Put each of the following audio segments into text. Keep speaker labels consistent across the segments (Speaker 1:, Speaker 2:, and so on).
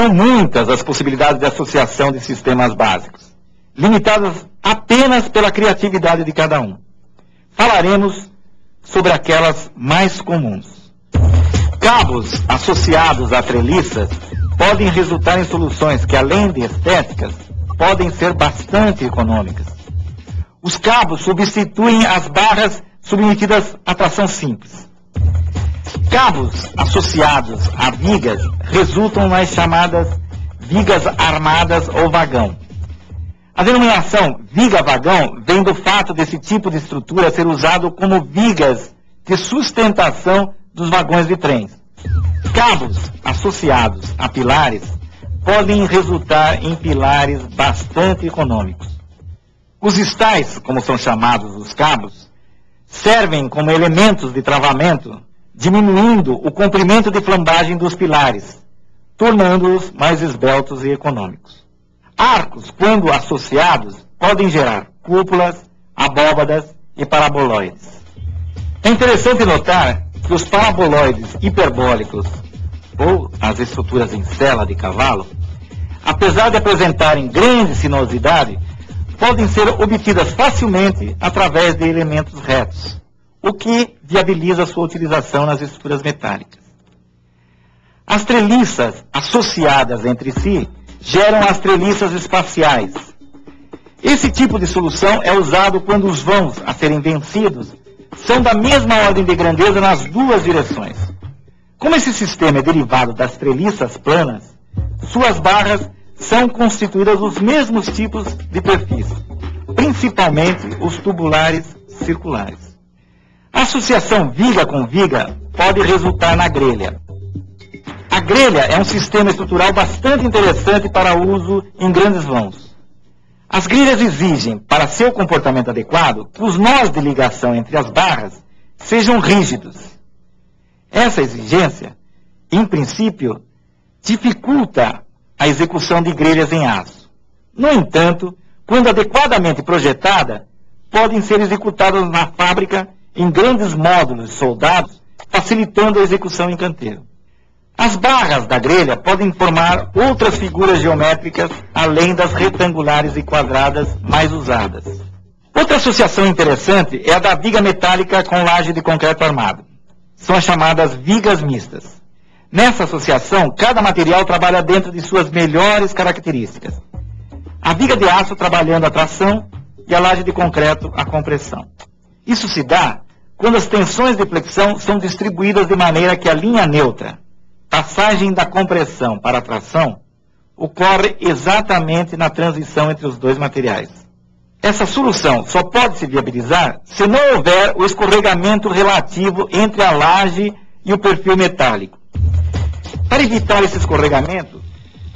Speaker 1: São muitas as possibilidades de associação de sistemas básicos, limitadas apenas pela criatividade de cada um. Falaremos sobre aquelas mais comuns. Cabos associados a treliças podem resultar em soluções que, além de estéticas, podem ser bastante econômicas. Os cabos substituem as barras submetidas à tração simples. Cabos associados a vigas resultam nas chamadas vigas armadas ou vagão. A denominação viga-vagão vem do fato desse tipo de estrutura ser usado como vigas de sustentação dos vagões de trens. Cabos associados a pilares podem resultar em pilares bastante econômicos. Os estais, como são chamados os cabos, servem como elementos de travamento, diminuindo o comprimento de flambagem dos pilares, tornando-os mais esbeltos e econômicos. Arcos, quando associados, podem gerar cúpulas, abóbadas e paraboloides. É interessante notar que os paraboloides hiperbólicos, ou as estruturas em sela de cavalo, apesar de apresentarem grande sinuosidade, podem ser obtidas facilmente através de elementos retos, o que viabiliza sua utilização nas estruturas metálicas. As treliças associadas entre si geram as treliças espaciais. Esse tipo de solução é usado quando os vãos a serem vencidos são da mesma ordem de grandeza nas duas direções. Como esse sistema é derivado das treliças planas, suas barras são constituídas dos mesmos tipos de perfis, principalmente os tubulares circulares. A associação viga com viga pode resultar na grelha. A grelha é um sistema estrutural bastante interessante para uso em grandes vãos. As grelhas exigem, para seu comportamento adequado, que os nós de ligação entre as barras sejam rígidos. Essa exigência, em princípio, dificulta a execução de grelhas em aço. No entanto, quando adequadamente projetada, podem ser executadas na fábrica em grandes módulos soldados, facilitando a execução em canteiro. As barras da grelha podem formar outras figuras geométricas, além das retangulares e quadradas mais usadas. Outra associação interessante é a da viga metálica com laje de concreto armado. São as chamadas vigas mistas. Nessa associação, cada material trabalha dentro de suas melhores características. A viga de aço trabalhando a tração e a laje de concreto a compressão. Isso se dá quando as tensões de flexão são distribuídas de maneira que a linha neutra, passagem da compressão para a tração, ocorre exatamente na transição entre os dois materiais. Essa solução só pode se viabilizar se não houver o escorregamento relativo entre a laje e o perfil metálico. Para evitar esse escorregamento,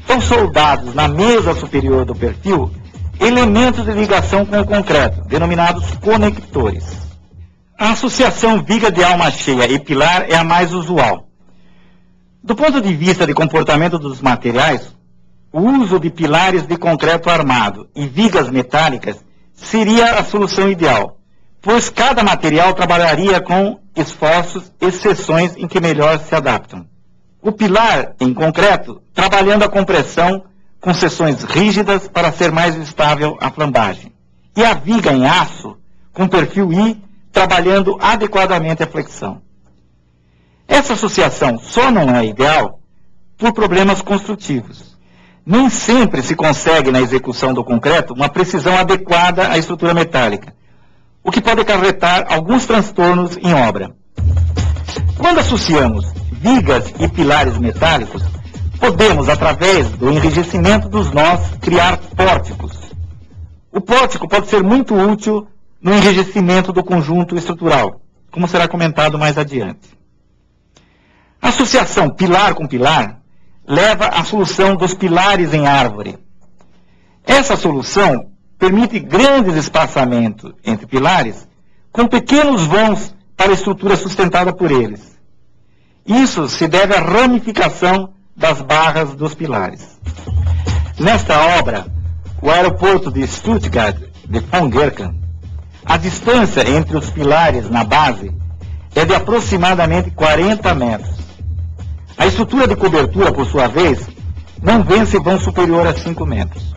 Speaker 1: são soldados na mesa superior do perfil elementos de ligação com o concreto, denominados conectores. A associação viga de alma cheia e pilar é a mais usual. Do ponto de vista de comportamento dos materiais, o uso de pilares de concreto armado e vigas metálicas seria a solução ideal, pois cada material trabalharia com esforços e seções em que melhor se adaptam. O pilar em concreto trabalhando a compressão com seções rígidas para ser mais estável a flambagem. E a viga em aço com perfil I trabalhando adequadamente a flexão. Essa associação só não é ideal por problemas construtivos. Nem sempre se consegue na execução do concreto uma precisão adequada à estrutura metálica, o que pode acarretar alguns transtornos em obra. Quando associamos vigas e pilares metálicos, podemos, através do enrijecimento dos nós, criar pórticos. O pórtico pode ser muito útil no enrijecimento do conjunto estrutural, como será comentado mais adiante. A associação pilar com pilar leva à solução dos pilares em árvore. Essa solução permite grandes espaçamentos entre pilares, com pequenos vãos para a estrutura sustentada por eles. Isso se deve à ramificação das barras dos pilares. Nesta obra, o aeroporto de Stuttgart de von Gerkan, a distância entre os pilares na base é de aproximadamente 40 metros. A estrutura de cobertura, por sua vez, não vence vão superior a 5 metros.